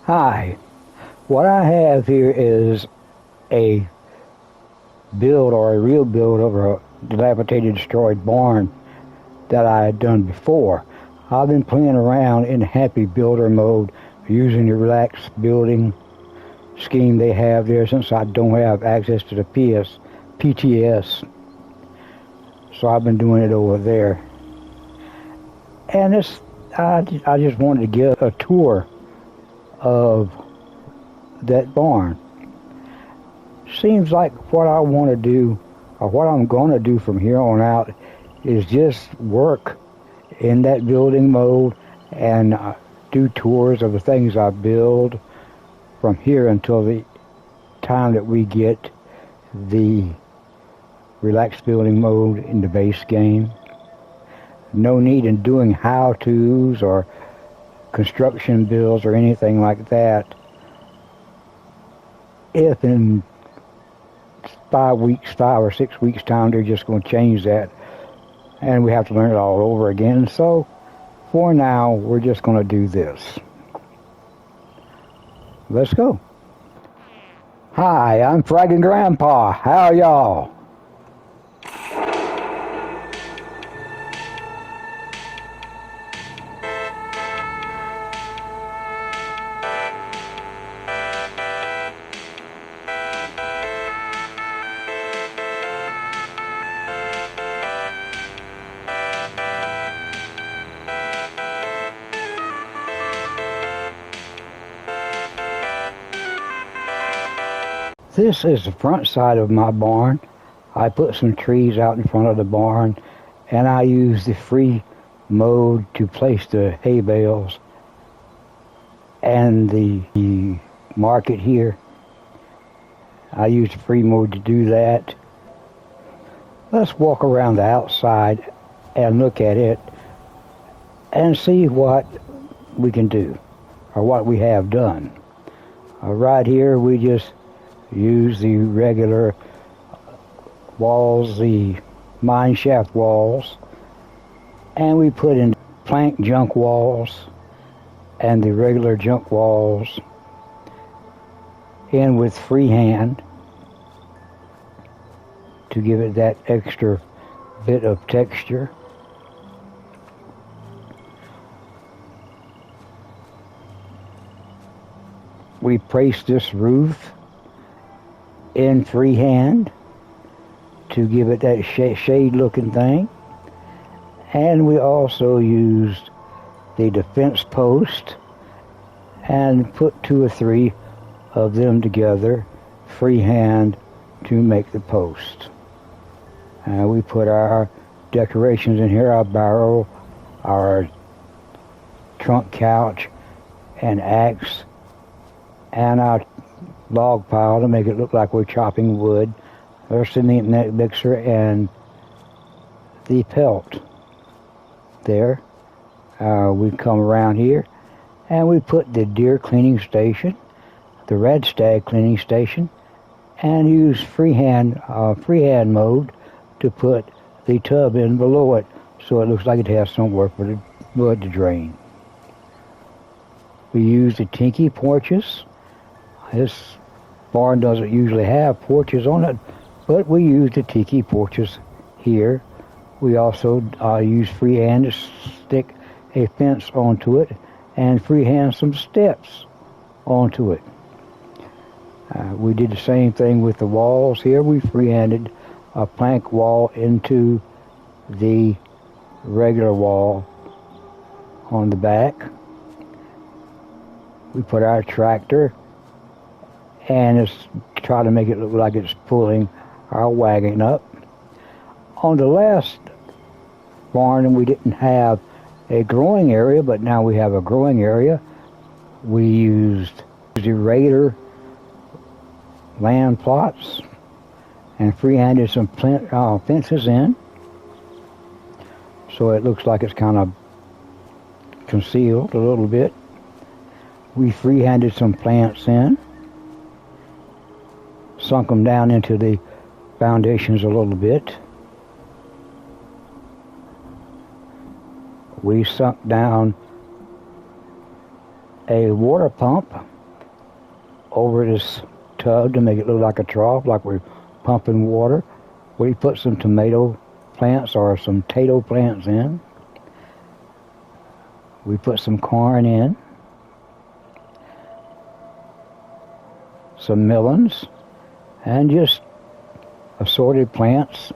Hi, what I have here is a build or a real build of a dilapidated, destroyed barn that I had done before. I've been playing around in Happy Builder mode using the relaxed building scheme they have there since I don't have access to the PTS. So I've been doing it over there. And I just wanted to give a tour of that barn. Seems like what I want to do, or what I'm going to do from here on out, is just work in that building mode and do tours of the things I build from here until the time that we get the relaxed building mode in the base game. No need in doing how-tos or construction builds or anything like that. If in 5 or 6 weeks time they're just going to change that and we have to learn it all over again. So for now we're just going to do this. Let's go. Hi, I'm Fragging Grandpa. How are y'all? This is the front side of my barn. I put some trees out in front of the barn and I use the free mode to place the hay bales and the market here. I use the free mode to do that. Let's walk around the outside and look at it and see what we can do or what we have done. Right here we just use the regular walls, the mine shaft walls, and we put in plank junk walls and the regular junk walls in with freehand to give it that extra bit of texture. We place this roof in freehand to give it that shade looking thing, and we also used the defense post and put 2 or 3 of them together freehand to make the post. We put our decorations in here, our barrel, our trunk couch and axe, and our log pile to make it look like we're chopping wood. There's the neat mixer and the pelt there. We come around here and we put the deer cleaning station, the red stag cleaning station, and use freehand mode to put the tub in below it so it looks like it has somewhere for the blood to drain. We use the Tinky porches. This barn doesn't usually have porches on it, but we use the Tiki porches here. We also use freehand to stick a fence onto it and freehand some steps onto it. We did the same thing with the walls here. We freehanded a plank wall into the regular wall on the back. We put our tractor and it's try to make it look like it's pulling our wagon up. On the last barn we didn't have a growing area, but now we have a growing area. We used the regular land plots and freehanded some fences in so it looks like it's kind of concealed a little bit. We freehanded some plants in, sunk them down into the foundations a little bit. We sunk down a water pump over this tub to make it look like a trough, like we're pumping water. We put some tomato plants or some potato plants in. We put some corn in, some melons, and just assorted plants.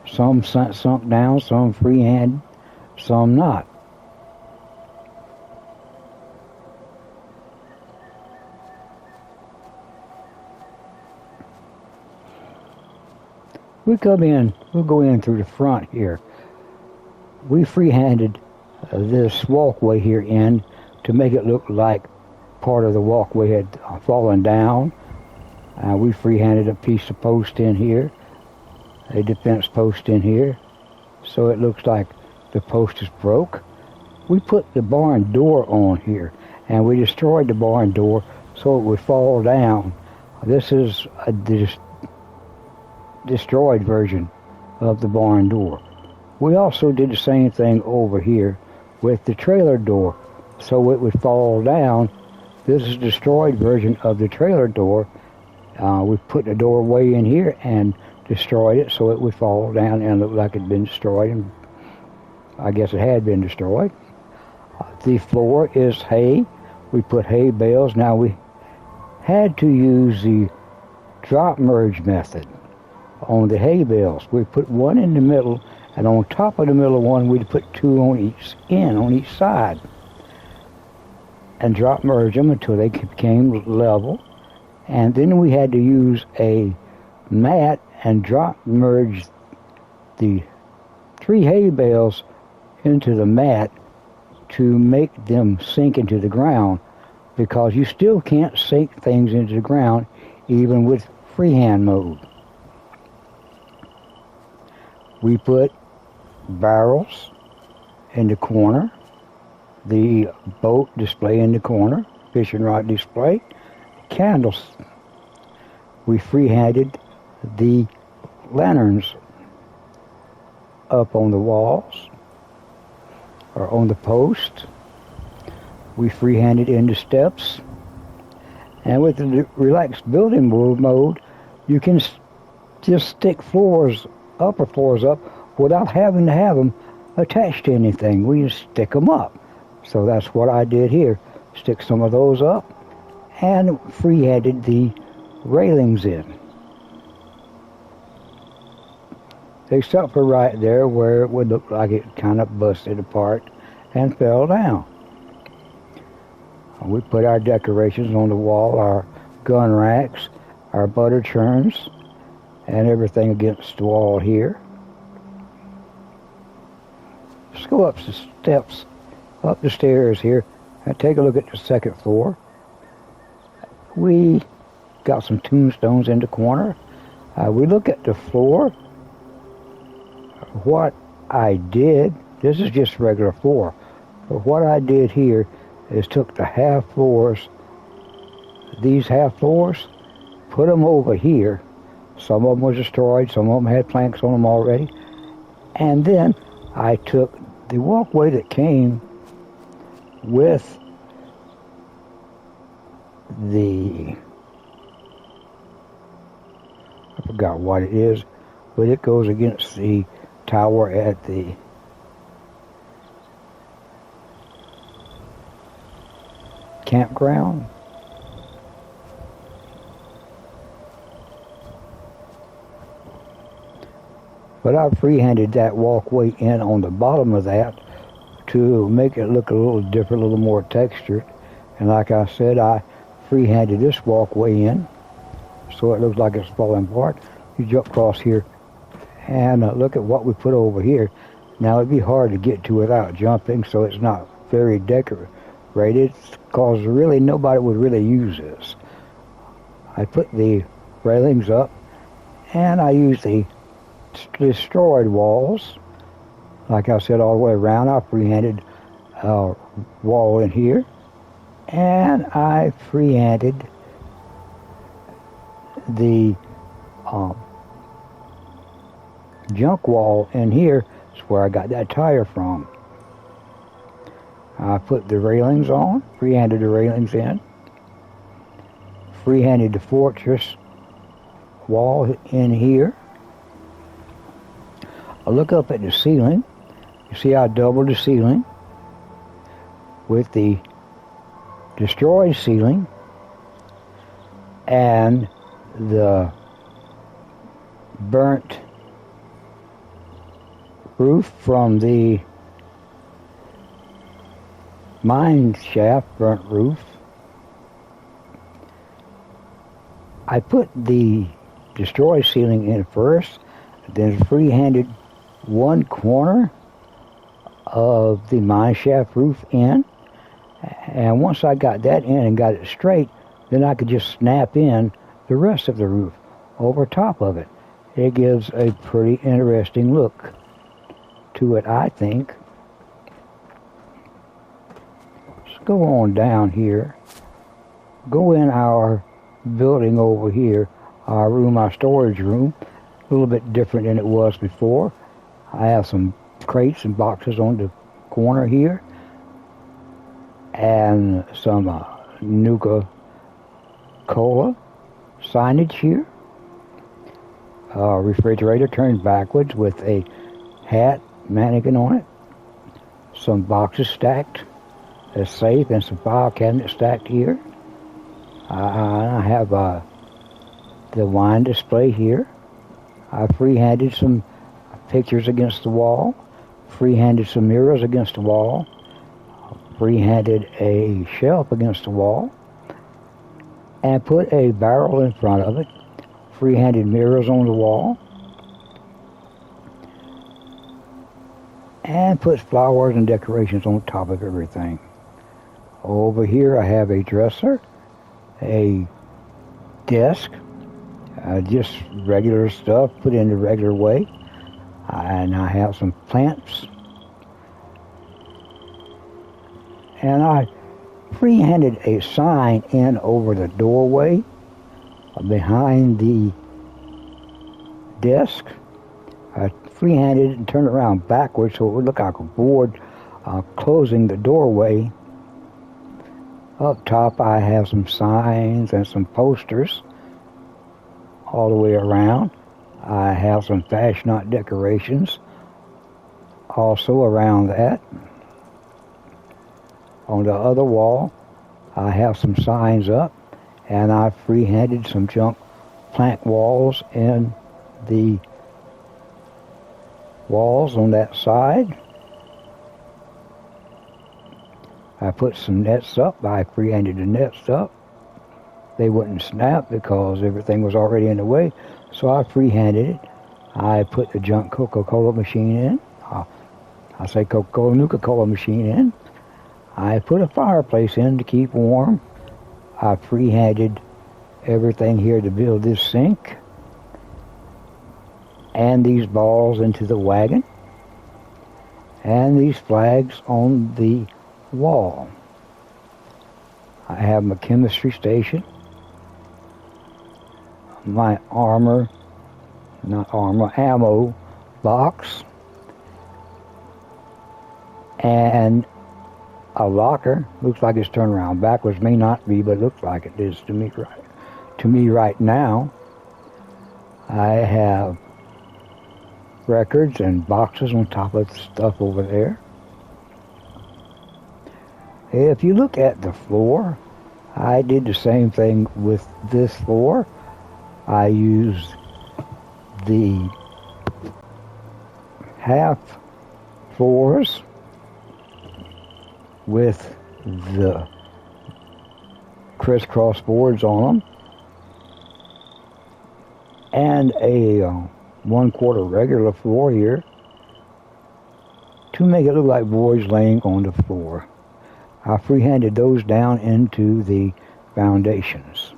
Some sunk down, some freehand, some not. We'll go in through the front here. We freehanded this walkway here in to make it look like part of the walkway had fallen down. We freehanded a piece of post in here, a defense post in here, so it looks like the post is broke. We put the barn door on here, and we destroyed the barn door so it would fall down. This is a destroyed version of the barn door. We also did the same thing over here with the trailer door, so it would fall down. This is a destroyed version of the trailer door. We put the doorway in here and destroyed it so it would fall down and look like it had been destroyed, and I guess it had been destroyed. The floor is hay. We put hay bales. Now we had to use the drop merge method on the hay bales. We put one in the middle, and on top of the middle one we'd put two on each side, and drop merge them until they became level. And then we had to use a mat and drop merge the 3 hay bales into the mat to make them sink into the ground, because you still can't sink things into the ground even with freehand mode. We put barrels in the corner, the boat display in the corner, fishing rod display, candles. We freehanded the lanterns up on the walls or on the post. We freehanded in the steps. And with the relaxed building mode, you can just stick upper floors up without having to have them attached to anything. We just stick them up. So that's what I did here. Stick some of those up and freehanded the railings in. Except for right there where it would look like it kind of busted apart and fell down. We put our decorations on the wall, our gun racks, our butter churns, and everything against the wall here. Let's go up the steps, up the stairs here, and take a look at the second floor. We got some tombstones in the corner. We look at the floor. What I did, this is just regular floor, but what I did here is took the half floors, these half floors, put them over here. Some of them was destroyed, some of them had planks on them already, and then I took the walkway that came with I forgot what it is, but it goes against the tower at the campground. But I freehanded that walkway in on the bottom of that to make it look a little different, a little more textured. And like I said, I freehanded this walkway in so it looks like it's falling apart. You jump across here and look at what we put over here. Now it'd be hard to get to without jumping, so it's not very decorated, because really nobody would really use this. I put the railings up, and I used the destroyed walls. Like I said, all the way around, I freehanded a wall in here, and I freehanded the junk wall in here. Is where I got that tire from. I put the railings on, freehanded the railings in, freehanded the fortress wall in here. I look up at the ceiling. You see I doubled the ceiling with the destroyed ceiling and the burnt roof from the mine shaft, burnt roof. I put the destroyed ceiling in first, then freehanded one corner of the mine shaft roof in, and once I got that in and got it straight, then I could just snap in the rest of the roof over top of it. It gives a pretty interesting look to it, I think. Let's go on down here. Go in our building over here, our room, our storage room. A little bit different than it was before. I have some crates and boxes on the corner here, and some Nuka-Cola signage here. Refrigerator turned backwards with a hat mannequin on it. Some boxes stacked, a safe and some file cabinets stacked here. I have the wine display here. I freehanded some pictures against the wall, freehanded some mirrors against the wall, freehanded a shelf against the wall, and put a barrel in front of it, freehanded mirrors on the wall, and put flowers and decorations on top of everything. Over here I have a dresser, a desk, just regular stuff put in the regular way, and I have some plants, and I freehanded a sign in over the doorway behind the desk. I freehanded it and turned it around backwards so it would look like a board closing the doorway. Up top I have some signs and some posters all the way around. I have some Fashionette decorations also around that. On the other wall I have some signs up, and I freehanded some junk plank walls in the walls on that side. I put some nets up. I freehanded the nets up. They wouldn't snap because everything was already in the way, so I freehanded it. I put the junk Coca-Cola machine in. I say Coca-Cola, Nuka-Cola machine in. I put a fireplace in to keep warm. I freehanded everything here to build this sink and these balls into the wagon and these flags on the wall. I have my chemistry station, my ammo box, and a locker. Looks like it's turned around backwards. May not be, but it looks like it is to me right now. I have records and boxes on top of stuff over there. If you look at the floor, I did the same thing with this floor. I used the half floors with the crisscross boards on them, and a 1/4 regular floor here to make it look like boards laying on the floor. I freehanded those down into the foundations.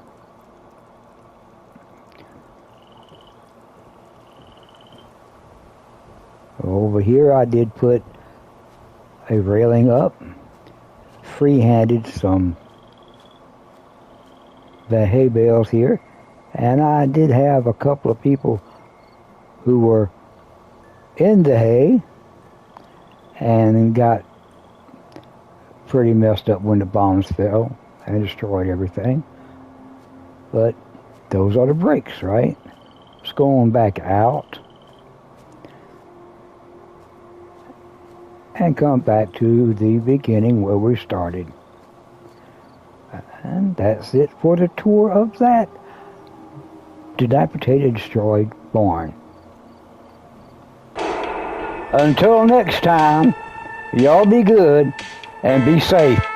Over here I did put a railing up, freehanded some the hay bales here, and I did have a couple of people who were in the hay and got pretty messed up when the bombs fell and destroyed everything. But those are the brakes, right? It's going back out and come back to the beginning where we started. And that's it for the tour of that dilapidated, destroyed barn. Until next time, y'all be good and be safe.